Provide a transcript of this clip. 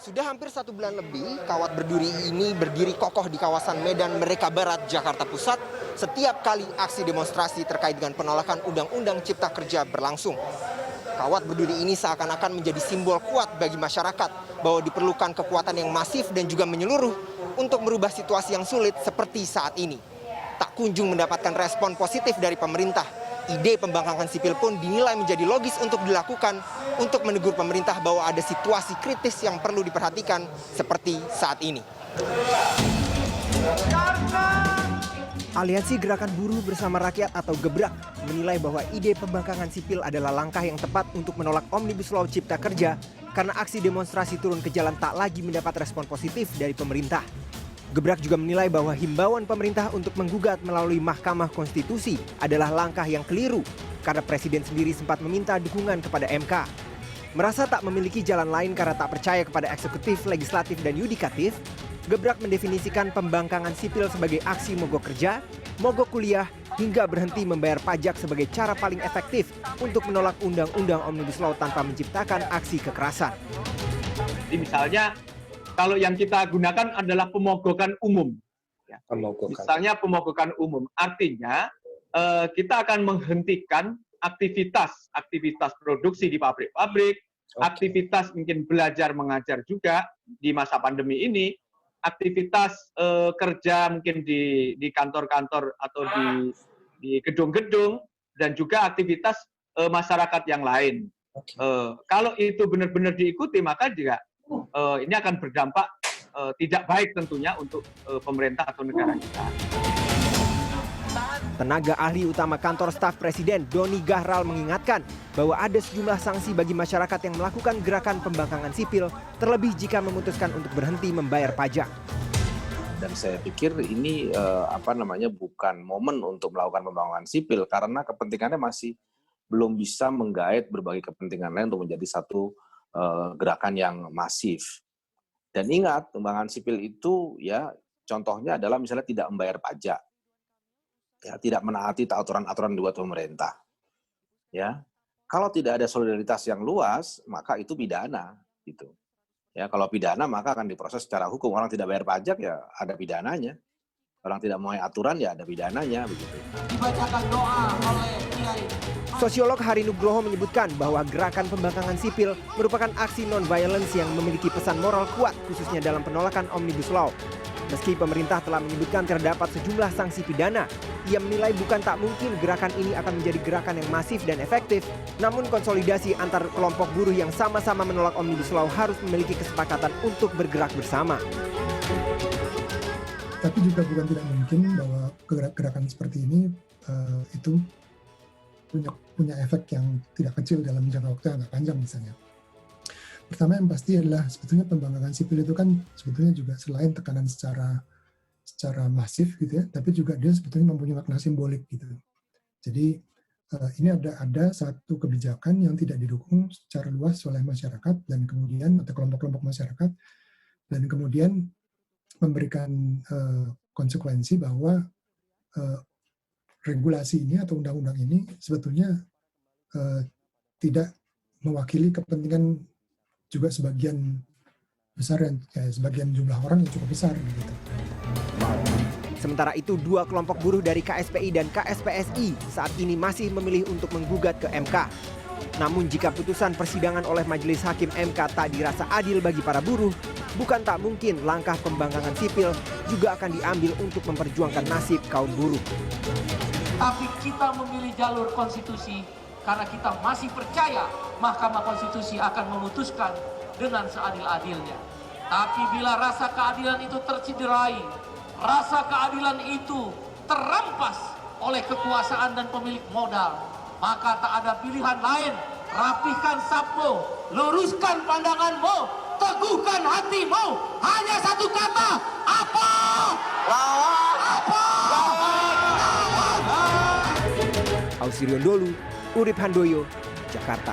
Sudah hampir 1 bulan lebih, kawat berduri ini berdiri kokoh di kawasan Medan Merdeka Barat, Jakarta Pusat, setiap kali aksi demonstrasi terkait dengan penolakan Undang-Undang Cipta Kerja berlangsung. Kawat berduri ini seakan-akan menjadi simbol kuat bagi masyarakat bahwa diperlukan kekuatan yang masif dan juga menyeluruh untuk merubah situasi yang sulit seperti saat ini. Tak kunjung mendapatkan respon positif dari pemerintah. Ide pembangkangan sipil pun dinilai menjadi logis untuk dilakukan untuk menegur pemerintah bahwa ada situasi kritis yang perlu diperhatikan seperti saat ini. Aliansi Gerakan Buruh Bersama Rakyat atau Gebrak menilai bahwa ide pembangkangan sipil adalah langkah yang tepat untuk menolak Omnibus Law Cipta Kerja karena aksi demonstrasi turun ke jalan tak lagi mendapat respon positif dari pemerintah. Gebrak juga menilai bahwa himbauan pemerintah untuk menggugat melalui Mahkamah Konstitusi adalah langkah yang keliru karena Presiden sendiri sempat meminta dukungan kepada MK. Merasa tak memiliki jalan lain karena tak percaya kepada eksekutif, legislatif, dan yudikatif, Gebrak mendefinisikan pembangkangan sipil sebagai aksi mogok kerja, mogok kuliah, hingga berhenti membayar pajak sebagai cara paling efektif untuk menolak Undang-Undang Omnibus Law tanpa menciptakan aksi kekerasan. Jadi misalnya, kalau yang kita gunakan adalah pemogokan umum. Ya. Misalnya pemogokan umum, artinya kita akan menghentikan aktivitas produksi di pabrik-pabrik, aktivitas mungkin belajar mengajar juga di masa pandemi ini, aktivitas kerja mungkin di kantor-kantor atau di gedung-gedung, dan juga aktivitas masyarakat yang lain. Kalau itu benar-benar diikuti, maka juga ini akan berdampak tidak baik tentunya untuk pemerintah atau negara kita. Tenaga ahli utama kantor staf Presiden, Doni Gahral, mengingatkan bahwa ada sejumlah sanksi bagi masyarakat yang melakukan gerakan pembangkangan sipil, terlebih jika memutuskan untuk berhenti membayar pajak. Dan saya pikir ini bukan momen untuk melakukan pembangkangan sipil karena kepentingannya masih belum bisa menggait berbagai kepentingan lain untuk menjadi satu gerakan yang masif. Dan ingat, pembangkangan sipil itu ya contohnya adalah misalnya tidak membayar pajak, ya, tidak menaati aturan-aturan dibuat pemerintah. Ya, kalau tidak ada solidaritas yang luas, maka itu pidana, gitu. Ya, kalau pidana maka akan diproses secara hukum. Orang tidak bayar pajak ya ada pidananya. Orang tidak mematuhi aturan ya ada pidananya, begitu. Dibacakan doa oleh Kiai. Sosiolog Hari Nugroho menyebutkan bahwa gerakan pembangkangan sipil merupakan aksi non-violence yang memiliki pesan moral kuat khususnya dalam penolakan Omnibus Law. Meski pemerintah telah menyebutkan terdapat sejumlah sanksi pidana, ia menilai bukan tak mungkin gerakan ini akan menjadi gerakan yang masif dan efektif, namun konsolidasi antar kelompok buruh yang sama-sama menolak Omnibus Law harus memiliki kesepakatan untuk bergerak bersama. Tapi juga bukan tidak mungkin bahwa gerakan seperti ini itu punya efek yang tidak kecil dalam jangka waktu yang agak panjang misalnya. Pertama yang pasti adalah sebetulnya pembangkangan sipil itu kan sebetulnya juga selain tekanan secara masif gitu ya, tapi juga dia sebetulnya mempunyai makna simbolik gitu. Jadi ini ada satu kebijakan yang tidak didukung secara luas oleh masyarakat dan kemudian atau kelompok-kelompok masyarakat dan kemudian memberikan konsekuensi bahwa regulasi ini atau undang-undang ini sebetulnya tidak mewakili kepentingan juga sebagian besar sebagian jumlah orang yang cukup besar gitu. Sementara itu, dua kelompok buruh dari KSPI dan KSPSI saat ini masih memilih untuk menggugat ke MK. Namun jika putusan persidangan oleh Majelis Hakim MK tak dirasa adil bagi para buruh, bukan tak mungkin langkah pembangkangan sipil juga akan diambil untuk memperjuangkan nasib kaum buruh. Tapi kita memilih jalur konstitusi karena kita masih percaya Mahkamah Konstitusi akan memutuskan dengan seadil-adilnya. Tapi bila rasa keadilan itu tercederai, rasa keadilan itu terampas oleh kekuasaan dan pemilik modal, maka tak ada pilihan lain. Rapihkan sapmu, luruskan pandanganmu, teguhkan hatimu. Hanya satu kata, apa? Lawan! Apa? Lawan! Ausirion Dholu, Urip Handoyo, Jakarta.